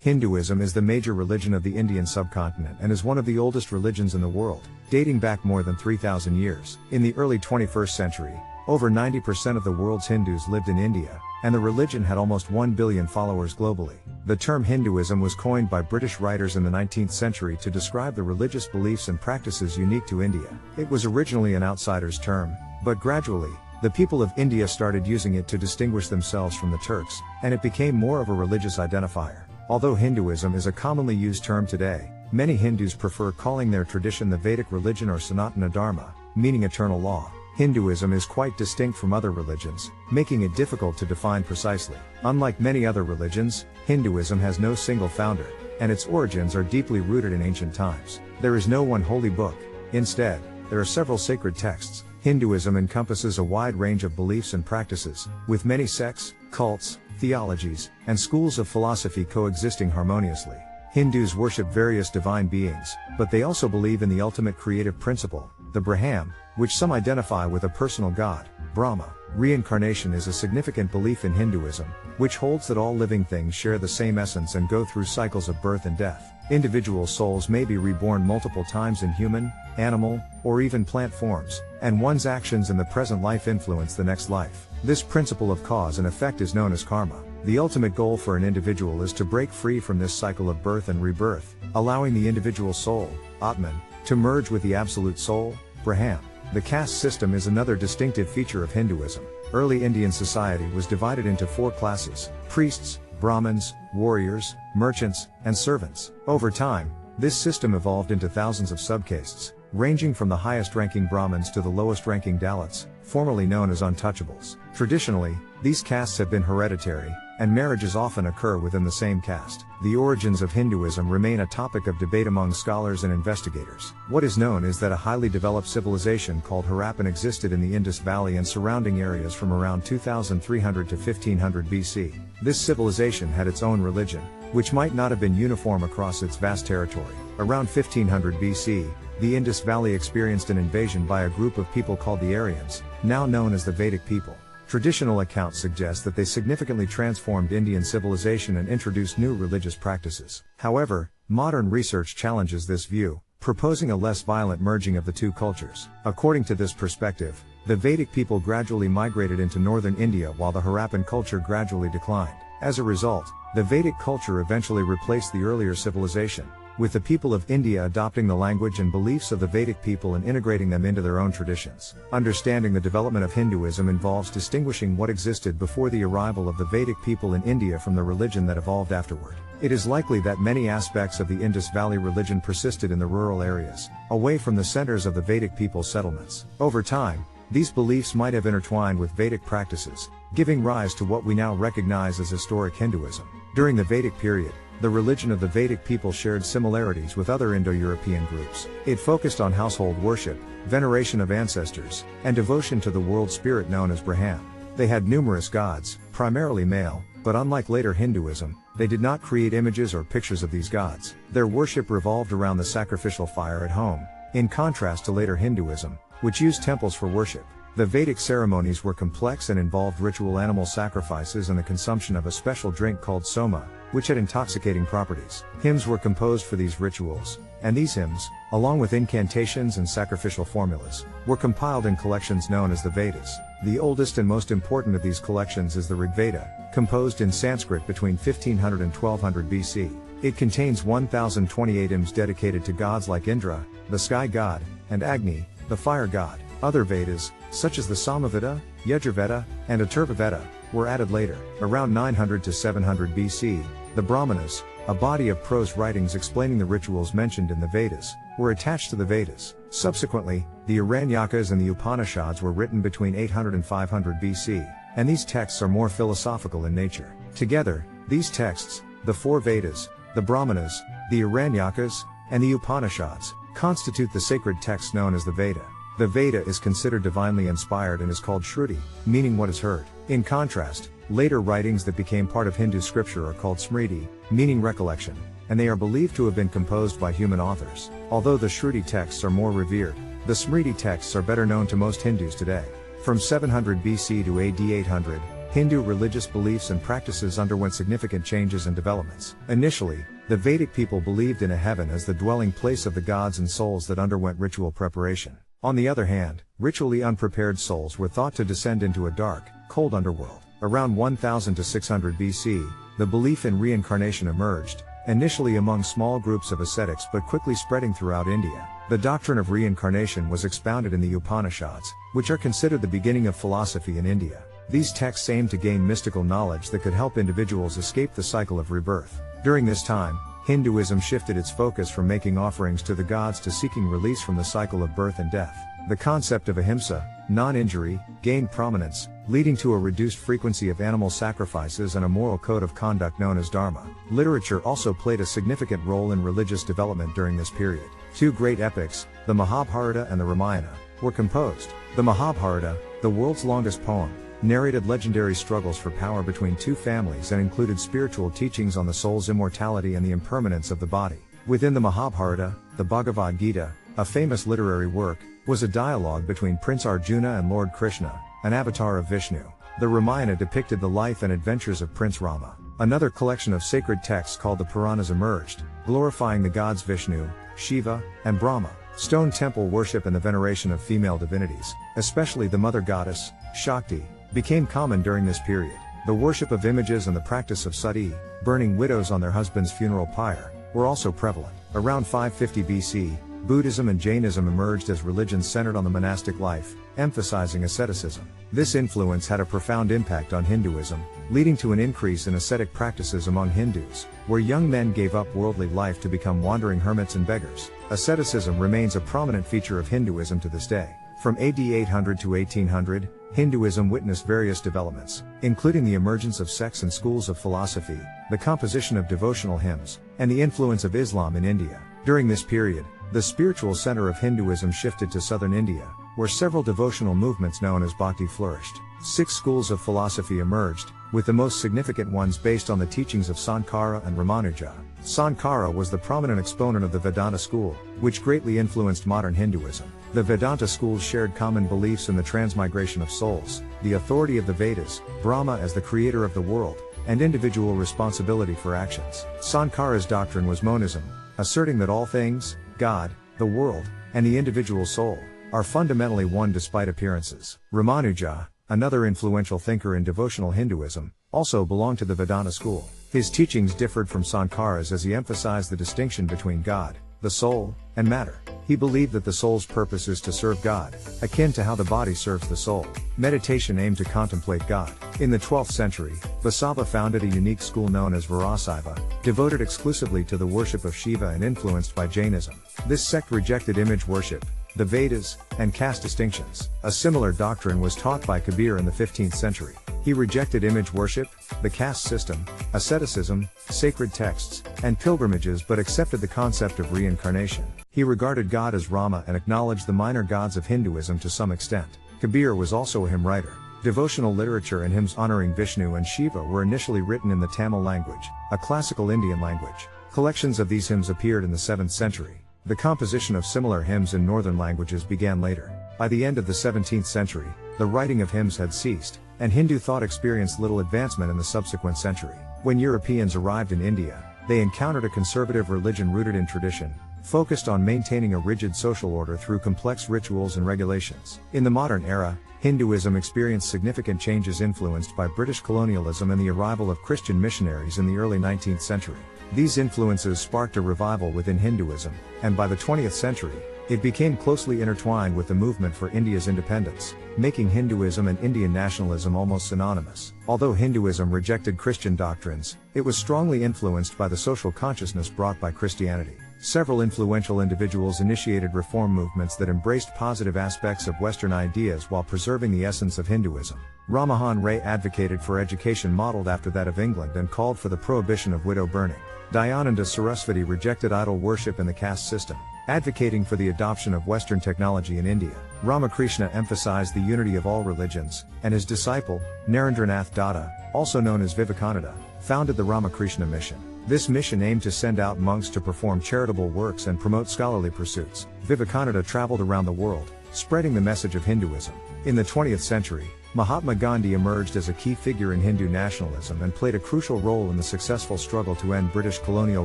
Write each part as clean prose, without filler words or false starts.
Hinduism is the major religion of the Indian subcontinent and is one of the oldest religions in the world, dating back more than 3,000 years. In the early 21st century, over 90% of the world's Hindus lived in India, and the religion had almost 1 billion followers globally. The term Hinduism was coined by British writers in the 19th century to describe the religious beliefs and practices unique to India. It was originally an outsider's term, but gradually, the people of India started using it to distinguish themselves from the Turks, and it became more of a religious identifier. Although Hinduism is a commonly used term today, many Hindus prefer calling their tradition the Vedic religion or Sanatana Dharma, meaning eternal law. Hinduism is quite distinct from other religions, making it difficult to define precisely. Unlike many other religions, Hinduism has no single founder, and its origins are deeply rooted in ancient times. There is no one holy book. Instead, there are several sacred texts. Hinduism encompasses a wide range of beliefs and practices, with many sects, cults, theologies, and schools of philosophy coexisting harmoniously. Hindus worship various divine beings, but they also believe in the ultimate creative principle, the Brahman, which some identify with a personal god, Brahma. Reincarnation is a significant belief in Hinduism, which holds that all living things share the same essence and go through cycles of birth and death. Individual souls may be reborn multiple times in human, animal, or even plant forms, and one's actions in the present life influence the next life. This principle of cause and effect is known as karma. The ultimate goal for an individual is to break free from this cycle of birth and rebirth, allowing the individual soul, Atman, to merge with the absolute soul, Brahman. The caste system is another distinctive feature of Hinduism. Early Indian society was divided into 4 classes: priests, Brahmins, warriors, merchants, and servants. Over time, this system evolved into thousands of subcastes, ranging from the highest-ranking Brahmins to the lowest-ranking Dalits, formerly known as untouchables. Traditionally, these castes have been hereditary, and marriages often occur within the same caste. The origins of Hinduism remain a topic of debate among scholars and investigators. What is known is that a highly developed civilization called Harappan existed in the Indus Valley and surrounding areas from around 2300 to 1500 BC. This civilization had its own religion, which might not have been uniform across its vast territory. Around 1500 BC, the Indus Valley experienced an invasion by a group of people called the Aryans, now known as the Vedic people. Traditional accounts suggest that they significantly transformed Indian civilization and introduced new religious practices. However, modern research challenges this view, proposing a less violent merging of the two cultures. According to this perspective, the Vedic people gradually migrated into northern India while the Harappan culture gradually declined. As a result, the Vedic culture eventually replaced the earlier civilization, with the people of India adopting the language and beliefs of the Vedic people and integrating them into their own traditions. Understanding the development of Hinduism involves distinguishing what existed before the arrival of the Vedic people in India from the religion that evolved afterward. It is likely that many aspects of the Indus Valley religion persisted in the rural areas, away from the centers of the Vedic people's settlements. Over time, these beliefs might have intertwined with Vedic practices, giving rise to what we now recognize as historic Hinduism. During the Vedic period, the religion of the Vedic people shared similarities with other Indo-European groups. It focused on household worship, veneration of ancestors, and devotion to the world spirit known as Brahman. They had numerous gods, primarily male, but unlike later Hinduism, they did not create images or pictures of these gods. Their worship revolved around the sacrificial fire at home, in contrast to later Hinduism, which used temples for worship. The Vedic ceremonies were complex and involved ritual animal sacrifices and the consumption of a special drink called soma, which had intoxicating properties. Hymns were composed for these rituals, and these hymns, along with incantations and sacrificial formulas, were compiled in collections known as the Vedas. The oldest and most important of these collections is the Rig Veda, composed in Sanskrit between 1500 and 1200 BC. It contains 1028 hymns dedicated to gods like Indra, the sky god, and Agni, the fire god. Other Vedas, such as the Samaveda, Yajurveda, and Atharvaveda, were added later. Around 900 to 700 BC, the Brahmanas, a body of prose writings explaining the rituals mentioned in the Vedas, were attached to the Vedas. Subsequently, the Aranyakas and the Upanishads were written between 800 and 500 BC, and these texts are more philosophical in nature. Together, these texts, the 4 Vedas, the Brahmanas, the Aranyakas, and the Upanishads, constitute the sacred text known as the Veda. The Veda is considered divinely inspired and is called Shruti, meaning what is heard. In contrast, later writings that became part of Hindu scripture are called Smriti, meaning recollection, and they are believed to have been composed by human authors. Although the Shruti texts are more revered, the Smriti texts are better known to most Hindus today. From 700 BC to AD 800, Hindu religious beliefs and practices underwent significant changes and developments. Initially, the Vedic people believed in a heaven as the dwelling place of the gods and souls that underwent ritual preparation. On the other hand, ritually unprepared souls were thought to descend into a dark, cold underworld. Around 1000 to 600 BC, the belief in reincarnation emerged, initially among small groups of ascetics but quickly spreading throughout India. The doctrine of reincarnation was expounded in the Upanishads, which are considered the beginning of philosophy in India. These texts aimed to gain mystical knowledge that could help individuals escape the cycle of rebirth. During this time, Hinduism shifted its focus from making offerings to the gods to seeking release from the cycle of birth and death. The concept of ahimsa, non-injury, gained prominence, leading to a reduced frequency of animal sacrifices and a moral code of conduct known as dharma. Literature also played a significant role in religious development during this period. Two great epics, the Mahabharata and the Ramayana, were composed. The Mahabharata, the world's longest poem, narrated legendary struggles for power between two families and included spiritual teachings on the soul's immortality and the impermanence of the body. Within the Mahabharata, the Bhagavad Gita, a famous literary work, was a dialogue between Prince Arjuna and Lord Krishna, an avatar of Vishnu. The Ramayana depicted the life and adventures of Prince Rama. Another collection of sacred texts called the Puranas emerged, glorifying the gods Vishnu, Shiva, and Brahma. Stone temple worship and the veneration of female divinities, especially the mother goddess, Shakti, became common during this period. The worship of images and the practice of sati, burning widows on their husband's funeral pyre, were also prevalent. Around 550 BC, Buddhism and Jainism emerged as religions centered on the monastic life, emphasizing asceticism. This influence had a profound impact on Hinduism, leading to an increase in ascetic practices among Hindus, where young men gave up worldly life to become wandering hermits and beggars. Asceticism remains a prominent feature of Hinduism to this day. From AD 800 to 1800, Hinduism witnessed various developments, including the emergence of sects and schools of philosophy, the composition of devotional hymns, and the influence of Islam in India. During this period, the spiritual center of Hinduism shifted to southern India, where several devotional movements known as bhakti flourished. 6 schools of philosophy emerged, with the most significant ones based on the teachings of Sankara and Ramanuja. Sankara was the prominent exponent of the Vedanta school, which greatly influenced modern Hinduism. The Vedanta schools shared common beliefs in the transmigration of souls, the authority of the Vedas, Brahma as the creator of the world, and individual responsibility for actions. Sankara's doctrine was monism, asserting that all things, God, the world, and the individual soul, are fundamentally one despite appearances. Ramanuja, another influential thinker in devotional Hinduism, also belonged to the Vedanta school. His teachings differed from Sankara's as he emphasized the distinction between God, the soul, and matter. He believed that the soul's purpose is to serve God, akin to how the body serves the soul. Meditation aimed to contemplate God. In the 12th century, Vasava founded a unique school known as Virasaiva, devoted exclusively to the worship of Shiva and influenced by Jainism. This sect rejected image worship, the Vedas, and caste distinctions. A similar doctrine was taught by Kabir in the 15th century. He rejected image worship, the caste system, asceticism, sacred texts, and pilgrimages but accepted the concept of reincarnation. He regarded God as Rama and acknowledged the minor gods of Hinduism to some extent. Kabir was also a hymn writer. Devotional literature and hymns honoring Vishnu and Shiva were initially written in the Tamil language, a classical Indian language. Collections of these hymns appeared in the 7th century. The composition of similar hymns in northern languages began later. By the end of the 17th century, the writing of hymns had ceased, and Hindu thought experienced little advancement in the subsequent century. When Europeans arrived in India, they encountered a conservative religion rooted in tradition, focused on maintaining a rigid social order through complex rituals and regulations. In the modern era, Hinduism experienced significant changes influenced by British colonialism and the arrival of Christian missionaries in the early 19th century. These influences sparked a revival within Hinduism, and by the 20th century, it became closely intertwined with the movement for India's independence, making Hinduism and Indian nationalism almost synonymous. Although Hinduism rejected Christian doctrines, it was strongly influenced by the social consciousness brought by Christianity. Several influential individuals initiated reform movements that embraced positive aspects of Western ideas while preserving the essence of Hinduism. Ramamohan Ray advocated for education modeled after that of England and called for the prohibition of widow burning. Dayananda Saraswati rejected idol worship in the caste system, advocating for the adoption of Western technology in India. Ramakrishna emphasized the unity of all religions, and his disciple, Narendranath Dutta, also known as Vivekananda, founded the Ramakrishna Mission. This mission aimed to send out monks to perform charitable works and promote scholarly pursuits. Vivekananda traveled around the world, spreading the message of Hinduism. In the 20th century, Mahatma Gandhi emerged as a key figure in Hindu nationalism and played a crucial role in the successful struggle to end British colonial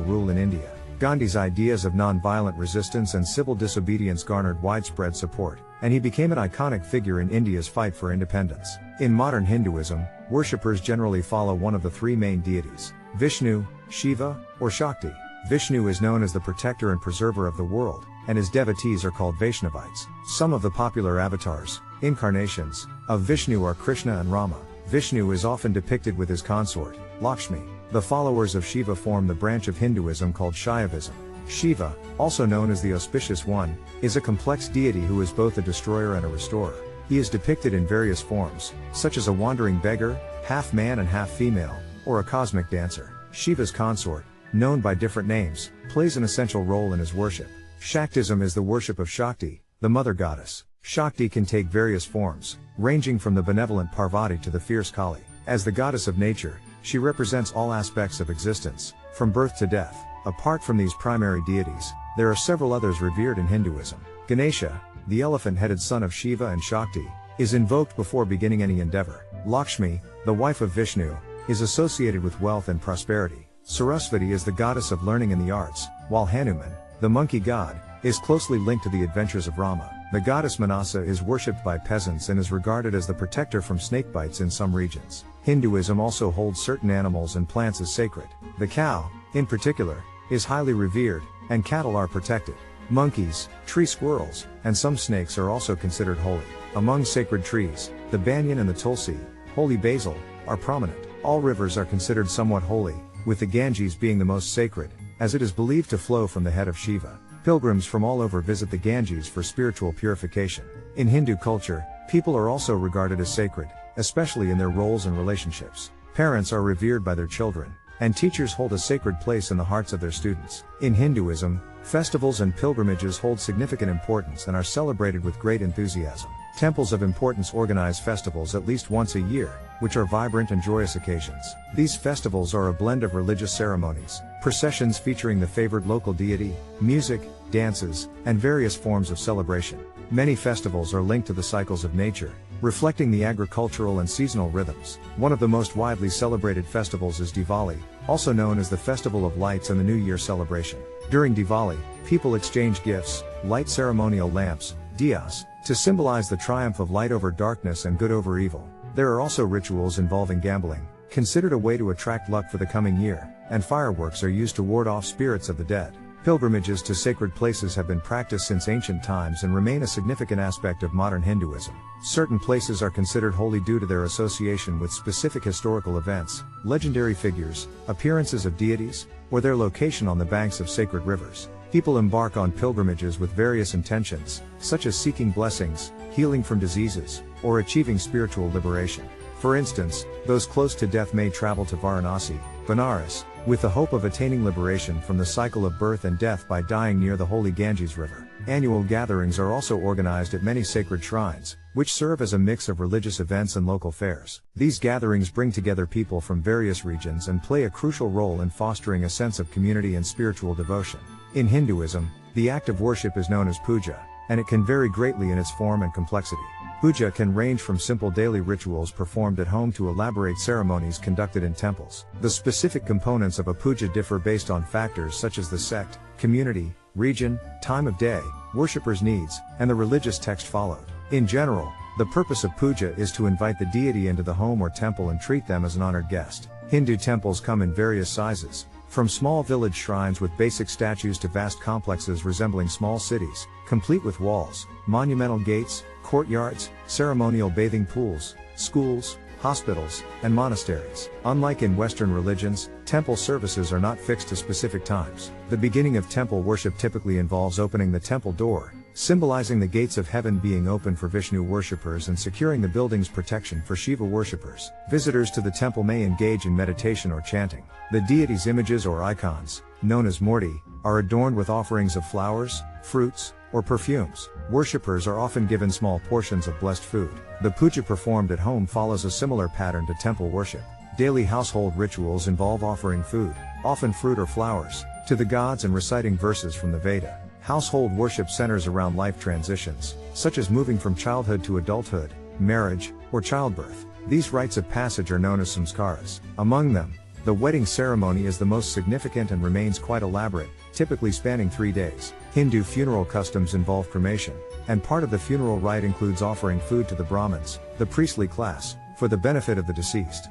rule in India. Gandhi's ideas of non-violent resistance and civil disobedience garnered widespread support, and he became an iconic figure in India's fight for independence. In modern Hinduism, worshippers generally follow one of the three main deities: Vishnu, Shiva, or Shakti. Vishnu is known as the protector and preserver of the world, and his devotees are called Vaishnavites. Some of the popular avatars, incarnations, of Vishnu are Krishna and Rama. Vishnu is often depicted with his consort, Lakshmi. The followers of Shiva form the branch of Hinduism called Shaivism. Shiva, also known as the Auspicious One, is a complex deity who is both a destroyer and a restorer. He is depicted in various forms, such as a wandering beggar, half man and half female, or a cosmic dancer. Shiva's consort, known by different names, plays an essential role in his worship. Shaktism is the worship of Shakti, the mother goddess. Shakti can take various forms, ranging from the benevolent Parvati to the fierce Kali. As the goddess of nature, she represents all aspects of existence, from birth to death. Apart from these primary deities, there are several others revered in Hinduism. Ganesha, the elephant-headed son of Shiva and Shakti, is invoked before beginning any endeavor. Lakshmi, the wife of Vishnu, is associated with wealth and prosperity. Sarasvati is the goddess of learning and the arts, while Hanuman, the monkey god, is closely linked to the adventures of Rama. The goddess Manasa is worshipped by peasants and is regarded as the protector from snake bites in some regions. Hinduism also holds certain animals and plants as sacred. The cow, in particular, is highly revered, and cattle are protected. Monkeys, tree squirrels, and some snakes are also considered holy. Among sacred trees, the banyan and the tulsi, holy basil, are prominent. All rivers are considered somewhat holy, with the Ganges being the most sacred, as it is believed to flow from the head of Shiva. Pilgrims from all over visit the Ganges for spiritual purification. In Hindu culture, people are also regarded as sacred, especially in their roles and relationships. Parents are revered by their children, and teachers hold a sacred place in the hearts of their students. In Hinduism, festivals and pilgrimages hold significant importance and are celebrated with great enthusiasm. Temples of importance organize festivals at least once a year, which are vibrant and joyous occasions. These festivals are a blend of religious ceremonies, processions featuring the favored local deity, music, dances, and various forms of celebration. Many festivals are linked to the cycles of nature, reflecting the agricultural and seasonal rhythms. One of the most widely celebrated festivals is Diwali, also known as the Festival of Lights and the New Year celebration. During Diwali, people exchange gifts, light ceremonial lamps, diyas, to symbolize the triumph of light over darkness and good over evil. There are also rituals involving gambling, considered a way to attract luck for the coming year, and fireworks are used to ward off spirits of the dead. Pilgrimages to sacred places have been practiced since ancient times and remain a significant aspect of modern Hinduism. Certain places are considered holy due to their association with specific historical events, legendary figures, appearances of deities, or their location on the banks of sacred rivers. People embark on pilgrimages with various intentions, such as seeking blessings, healing from diseases, or achieving spiritual liberation. For instance, those close to death may travel to Varanasi, Benares, with the hope of attaining liberation from the cycle of birth and death by dying near the holy Ganges River. Annual gatherings are also organized at many sacred shrines, which serve as a mix of religious events and local fairs. These gatherings bring together people from various regions and play a crucial role in fostering a sense of community and spiritual devotion. In Hinduism, the act of worship is known as puja, and it can vary greatly in its form and complexity. Puja can range from simple daily rituals performed at home to elaborate ceremonies conducted in temples. The specific components of a puja differ based on factors such as the sect, community, region, time of day, worshippers' needs, and the religious text followed. In general, the purpose of puja is to invite the deity into the home or temple and treat them as an honored guest. Hindu temples come in various sizes, from small village shrines with basic statues to vast complexes resembling small cities, complete with walls, monumental gates, courtyards, ceremonial bathing pools, schools, hospitals, and monasteries. Unlike in Western religions, temple services are not fixed to specific times. The beginning of temple worship typically involves opening the temple door, symbolizing the gates of heaven being open for Vishnu worshippers and securing the building's protection for Shiva worshippers. Visitors to the temple may engage in meditation or chanting. The deity's images or icons, known as murti, are adorned with offerings of flowers, fruits, or perfumes. Worshippers are often given small portions of blessed food. The puja performed at home follows a similar pattern to temple worship. Daily household rituals involve offering food, often fruit or flowers, to the gods and reciting verses from the Veda. Household worship centers around life transitions, such as moving from childhood to adulthood, marriage, or childbirth. These rites of passage are known as samskaras. Among them, the wedding ceremony is the most significant and remains quite elaborate, typically spanning 3 days. Hindu funeral customs involve cremation, and part of the funeral rite includes offering food to the Brahmins, the priestly class, for the benefit of the deceased.